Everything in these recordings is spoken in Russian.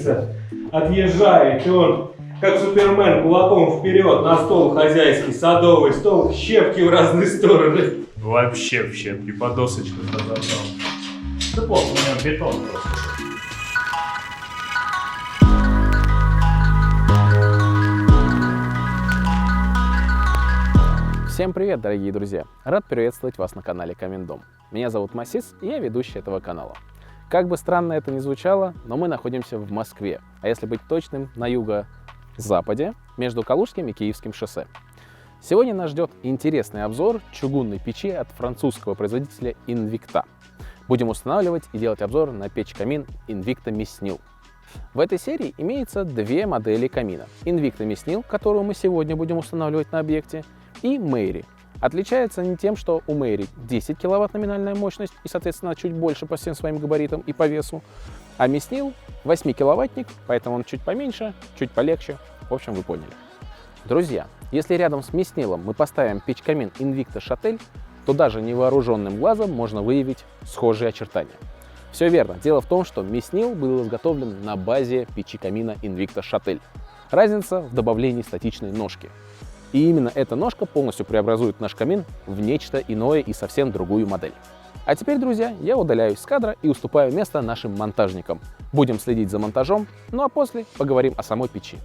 садится, отъезжает, и он, как Супермен, кулаком вперед, на стол хозяйский, садовый стол, щепки в разные стороны. Вообще в щепки, по досочкам разобрал. Да плохо, у меня бетон просто. Всем привет, дорогие друзья! Рад приветствовать вас на канале Камендом. Меня зовут Масис, и я ведущий этого канала. Как бы странно это ни звучало, но мы находимся в Москве, а если быть точным, на юго-западе, между Калужским и Киевским шоссе. Сегодня нас ждет интересный обзор чугунной печи от французского производителя Invicta. Будем устанавливать и делать обзор на печь-камин Invicta Mesnil. В этой серии имеется две модели камина. Invicta Mesnil, которую мы сегодня будем устанавливать на объекте, и Mairy. Отличаются они тем, что у Mairy 10 кВт номинальная мощность и, соответственно, чуть больше по всем своим габаритам и по весу, а Mesnil 8 киловаттник, поэтому он чуть поменьше, чуть полегче. В общем, вы поняли. Друзья, если рядом с Mesnil мы поставим печь-камин Invicta Шатель, то даже невооруженным глазом можно выявить схожие очертания. Все верно. Дело в том, что Mesnil был изготовлен на базе печи-камина Invicta Шатель. Разница в добавлении статичной ножки. И именно эта ножка полностью преобразует наш камин в нечто иное и совсем другую модель. А теперь, друзья, я удаляюсь с кадра и уступаю место нашим монтажникам. Будем следить за монтажом, ну а после поговорим о самой печи.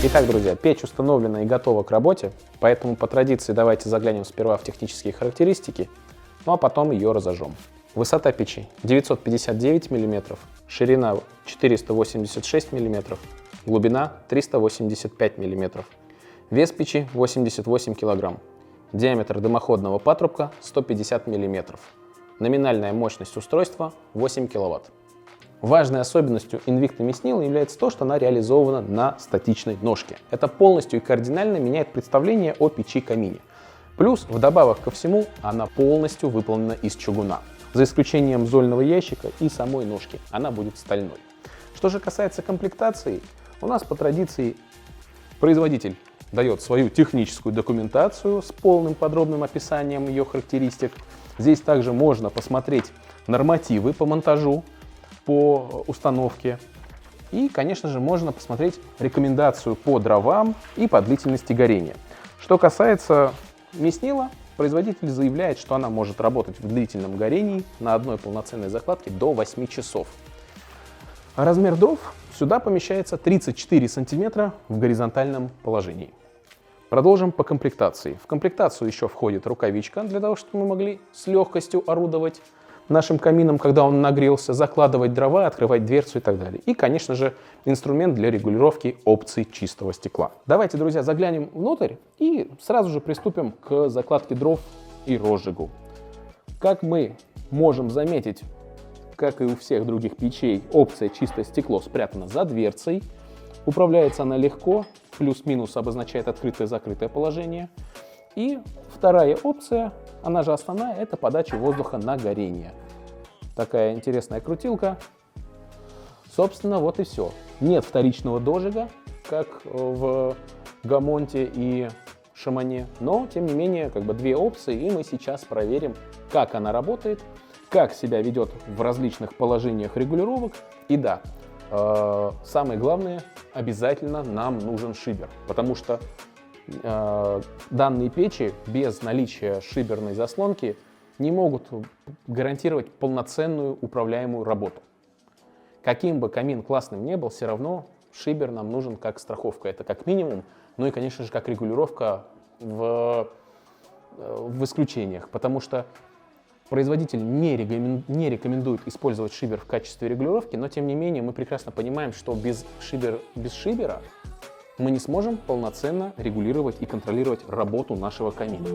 Итак, друзья, печь установлена и готова к работе, поэтому по традиции давайте заглянем сперва в технические характеристики, ну а потом ее разожжем. Высота печи 959 мм, ширина 486 мм, глубина 385 мм, вес печи 88 кг, диаметр дымоходного патрубка 150 мм, номинальная мощность устройства 8 кВт. Важной особенностью Invicta Mesnil является то, что она реализована на статичной ножке. Это полностью и кардинально меняет представление о печи-камине. Плюс, вдобавок ко всему, она полностью выполнена из чугуна. За исключением зольного ящика и самой ножки, она будет стальной. Что же касается комплектации, у нас по традиции производитель дает свою техническую документацию с полным подробным описанием ее характеристик. Здесь также можно посмотреть нормативы по монтажу, по установке. И, конечно же, можно посмотреть рекомендацию по дровам и по длительности горения. Что касается Mesnil, производитель заявляет, что она может работать в длительном горении на одной полноценной закладке до 8 часов. Размер дров сюда помещается 34 сантиметра в горизонтальном положении. Продолжим по комплектации. В комплектацию еще входит рукавичка для того, чтобы мы могли с легкостью орудовать нашим камином, когда он нагрелся, закладывать дрова, открывать дверцу и так далее. И, конечно же, инструмент для регулировки опций чистого стекла. Давайте, друзья, заглянем внутрь и сразу же приступим к закладке дров и розжигу. Как мы можем заметить, как и у всех других печей, опция чистое стекло спрятана за дверцей. Управляется она легко, плюс-минус обозначает открытое-закрытое положение. И вторая опция, она же основная, это подача воздуха на горение. Такая интересная крутилка. Собственно, вот и все. Нет вторичного дожига, как в Гамонте и Шамане, но, тем не менее, две опции, и мы сейчас проверим, как она работает, как себя ведет в различных положениях регулировок. И да, самое главное, обязательно нам нужен шибер, потому что данные печи без наличия шиберной заслонки не могут гарантировать полноценную управляемую работу. Каким бы камин классным ни был, все равно шибер нам нужен как страховка, это как минимум, ну и, конечно же, как регулировка в исключениях, потому что Производитель не рекомендует использовать шибер в качестве регулировки, но тем не менее мы прекрасно понимаем, что без шибера мы не сможем полноценно регулировать и контролировать работу нашего камина.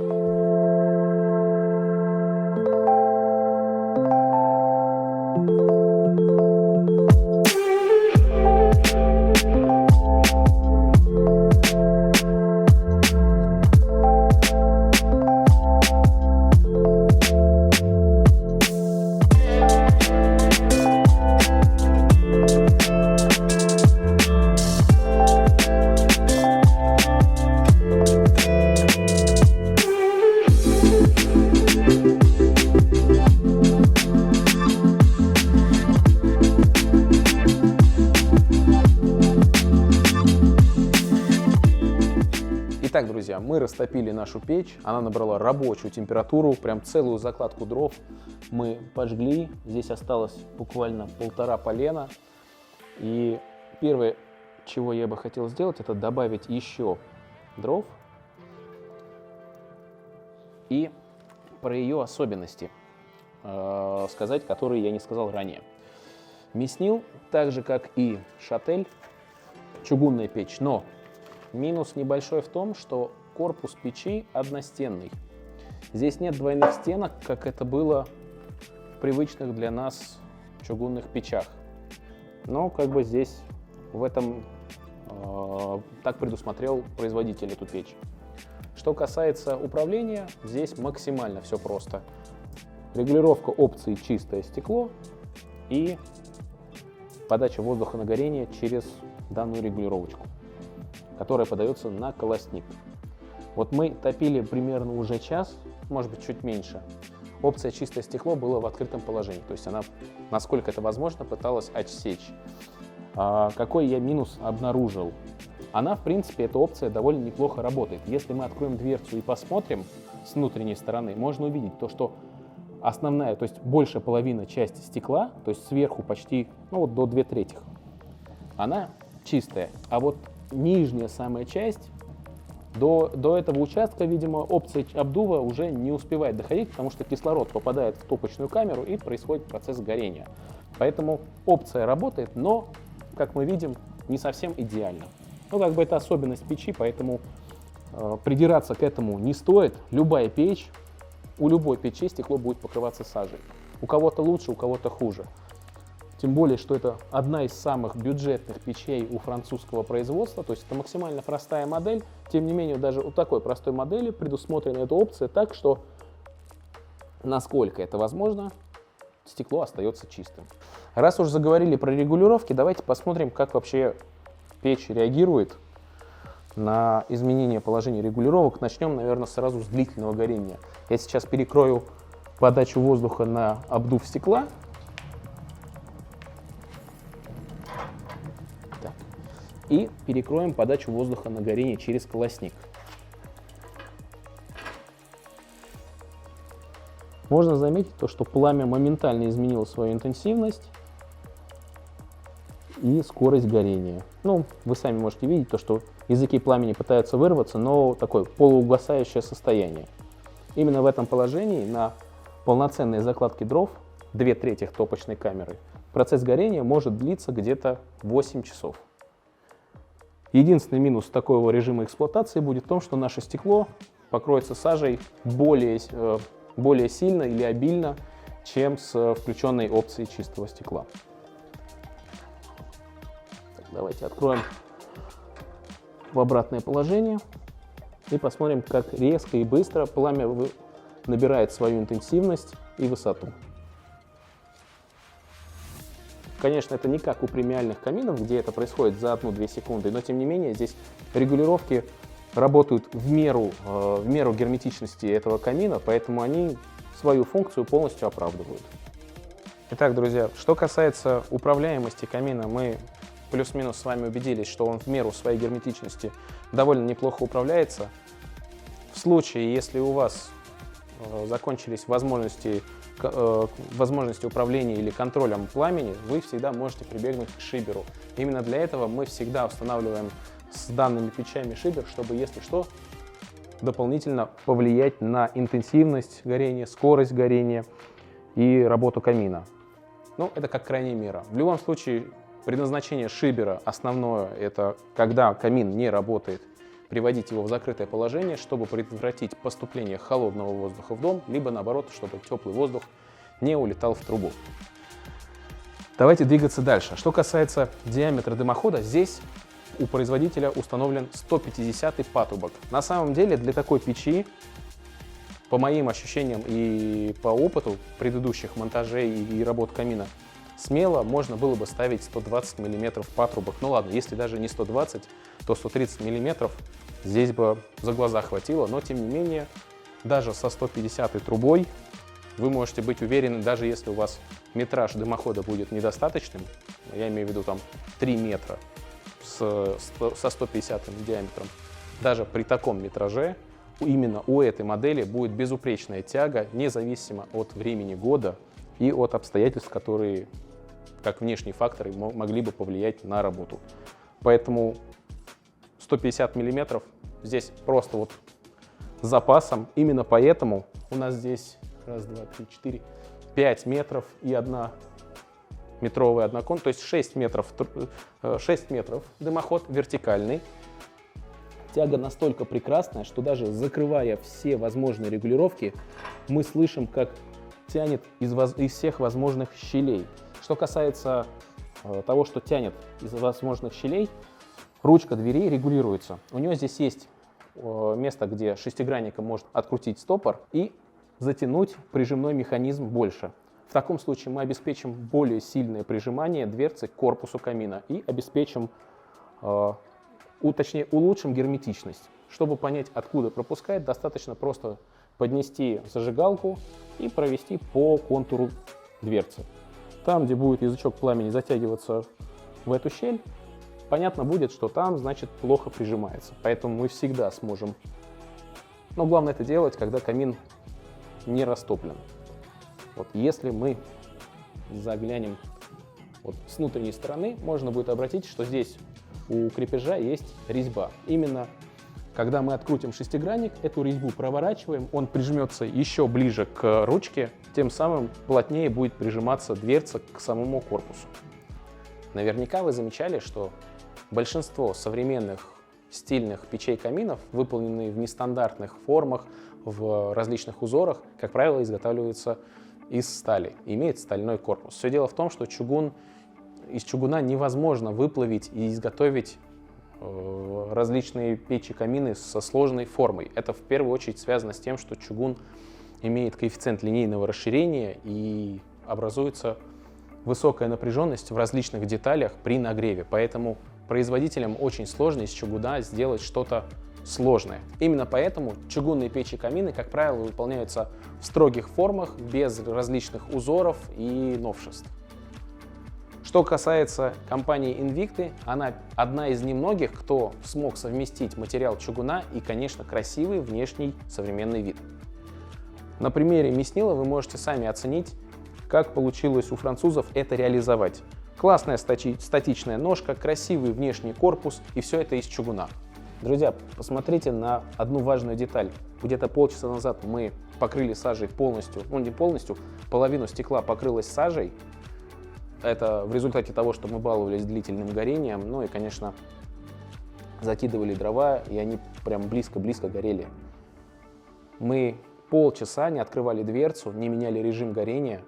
Итак, друзья, мы растопили нашу печь, она набрала рабочую температуру, прям целую закладку дров мы пожгли. Здесь осталось буквально 1,5 полена. И первое, чего я бы хотел сделать, это добавить еще дров и про ее особенности сказать, которые я не сказал ранее. Меснил, так же как и шатель, чугунная печь, но минус небольшой в том, что корпус печи одностенный. Здесь нет двойных стенок, как это было в привычных для нас чугунных печах. Но как бы здесь в этом так предусмотрел производитель эту печь. Что касается управления, здесь максимально все просто. Регулировка опции чистое стекло и подача воздуха на горение через данную регулировочку, которая подается на колосник. Вот мы топили примерно уже час, может быть чуть меньше. Опция чистое стекло была в открытом положении, то есть она, насколько это возможно, пыталась отсечь. Какой я минус обнаружил? Она, в принципе, эта опция довольно неплохо работает. Если мы откроем дверцу и посмотрим с внутренней стороны, можно увидеть то, что основная, то есть большая половина части стекла, то есть сверху почти до 2/3, она чистая. А вот нижняя самая часть, до этого участка, видимо, опция обдува уже не успевает доходить, потому что кислород попадает в топочную камеру и происходит процесс горения. Поэтому опция работает, но, как мы видим, не совсем идеально. Как бы это особенность печи, поэтому придираться к этому не стоит. Любая печь, у любой печи стекло будет покрываться сажей. У кого-то лучше, у кого-то хуже. Тем более, что это одна из самых бюджетных печей у французского производства, то есть это максимально простая модель. Тем не менее, даже у такой простой модели предусмотрена эта опция так, что, насколько это возможно, стекло остается чистым. Раз уж заговорили про регулировки, давайте посмотрим, как вообще печь реагирует на изменение положения регулировок. Начнем, наверное, сразу с длительного горения. Я сейчас перекрою подачу воздуха на обдув стекла. И перекроем подачу воздуха на горение через колосник. Можно заметить то, что пламя моментально изменило свою интенсивность и скорость горения. Вы сами можете видеть то, что языки пламени пытаются вырваться, но такое полуугасающее состояние. Именно в этом положении на полноценной закладке дров 2/3 топочной камеры процесс горения может длиться где-то 8 часов. Единственный минус такого режима эксплуатации будет в том, что наше стекло покроется сажей более сильно или обильно, чем с включенной опцией чистого стекла. Давайте откроем в обратное положение и посмотрим, как резко и быстро пламя набирает свою интенсивность и высоту. Конечно, это не как у премиальных каминов, где это происходит за 1-2 секунды, но тем не менее здесь регулировки работают в меру герметичности этого камина, поэтому они свою функцию полностью оправдывают. Итак, друзья, что касается управляемости камина, мы плюс-минус с вами убедились, что он в меру своей герметичности довольно неплохо управляется. В случае, если у вас закончились возможности управления или контролем пламени, вы всегда можете прибегнуть к шиберу. Именно для этого мы всегда устанавливаем с данными печами шибер, чтобы, если что, дополнительно повлиять на интенсивность горения, скорость горения и работу камина. Ну, это как крайняя мера. В любом случае, предназначение шибера основное – это когда камин не работает, приводить его в закрытое положение, чтобы предотвратить поступление холодного воздуха в дом, либо наоборот, чтобы теплый воздух не улетал в трубу. Давайте двигаться дальше. Что касается диаметра дымохода, здесь у производителя установлен 150-й патрубок. На самом деле для такой печи, по моим ощущениям и по опыту предыдущих монтажей и работ камина, смело можно было бы ставить 120 мм патрубок. Ну ладно, если даже не 120, то 130 мм здесь бы за глаза хватило, но тем не менее, даже со 150-й трубой вы можете быть уверены, даже если у вас метраж дымохода будет недостаточным, я имею в виду там 3 метра со 150 диаметром, даже при таком метраже именно у этой модели будет безупречная тяга, независимо от времени года и от обстоятельств, которые, как внешние факторы, могли бы повлиять на работу. Поэтому 150 миллиметров здесь просто вот с запасом. Именно поэтому у нас здесь 1, 2, 3, 4, 5 метров и 1 метровый однокон, то есть 6 метров дымоход вертикальный. Тяга настолько прекрасная, что даже закрывая все возможные регулировки, мы слышим, как тянет из всех возможных щелей. Что касается того, что тянет из возможных щелей, ручка двери регулируется. У нее здесь есть место, где шестигранником может открутить стопор и затянуть прижимной механизм больше. В таком случае мы обеспечим более сильное прижимание дверцы к корпусу камина и обеспечим, точнее, улучшим герметичность. Чтобы понять, откуда пропускает, достаточно просто поднести зажигалку и провести по контуру дверцы. Там, где будет язычок пламени затягиваться в эту щель, понятно будет, что там, значит, плохо прижимается. Поэтому мы всегда сможем. Но главное это делать, когда камин не растоплен. Вот если мы заглянем вот с внутренней стороны, можно будет обратить, что здесь у крепежа есть резьба. Именно когда мы открутим шестигранник, эту резьбу проворачиваем, он прижмется еще ближе к ручке, тем самым плотнее будет прижиматься дверца к самому корпусу. Наверняка вы замечали, что большинство современных стильных печей-каминов, выполненные в нестандартных формах, в различных узорах, как правило, изготавливаются из стали, имеет стальной корпус. Все дело в том, что из чугуна невозможно выплавить и изготовить различные печи-камины со сложной формой. Это в первую очередь связано с тем, что чугун имеет коэффициент линейного расширения и образуется высокая напряженность в различных деталях при нагреве. Поэтому производителям очень сложно из чугуна сделать что-то сложное. Именно поэтому чугунные печи-камины, как правило, выполняются в строгих формах, без различных узоров и новшеств. Что касается компании Invicti, она одна из немногих, кто смог совместить материал чугуна и, конечно, красивый внешний современный вид. На примере Меснила вы можете сами оценить, как получилось у французов это реализовать. Классная статичная ножка, красивый внешний корпус, и все это из чугуна. Друзья, посмотрите на одну важную деталь. Где-то полчаса назад мы покрыли сажей полностью, ну не полностью, половину стекла покрылась сажей. Это в результате того, что мы баловались длительным горением, ну и, конечно, закидывали дрова, и они прям близко-близко горели. Мы полчаса не открывали дверцу, не меняли режим горения.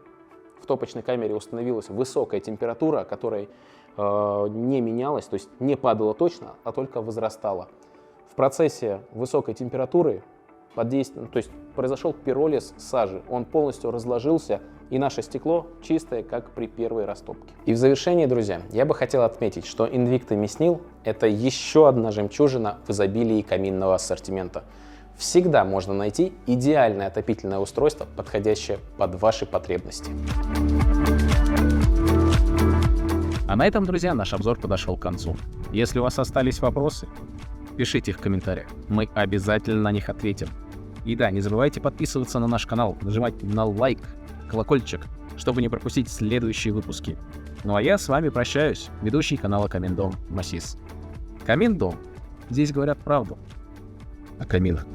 В топочной камере установилась высокая температура, которая не менялась, то есть не падала точно, а только возрастала. В процессе высокой температуры то есть произошел пиролиз сажи, он полностью разложился, и наше стекло чистое, как при первой растопке. И в завершение, друзья, я бы хотел отметить, что Invicti Mesnil — это еще одна жемчужина в изобилии каминного ассортимента. Всегда можно найти идеальное отопительное устройство, подходящее под ваши потребности. А на этом, друзья, наш обзор подошел к концу. Если у вас остались вопросы, пишите их в комментариях. Мы обязательно на них ответим. И да, не забывайте подписываться на наш канал, нажимать на лайк, колокольчик, чтобы не пропустить следующие выпуски. Ну а я с вами прощаюсь, ведущий канала Каминдом Масис. Каминдом. Здесь говорят правду о каминах.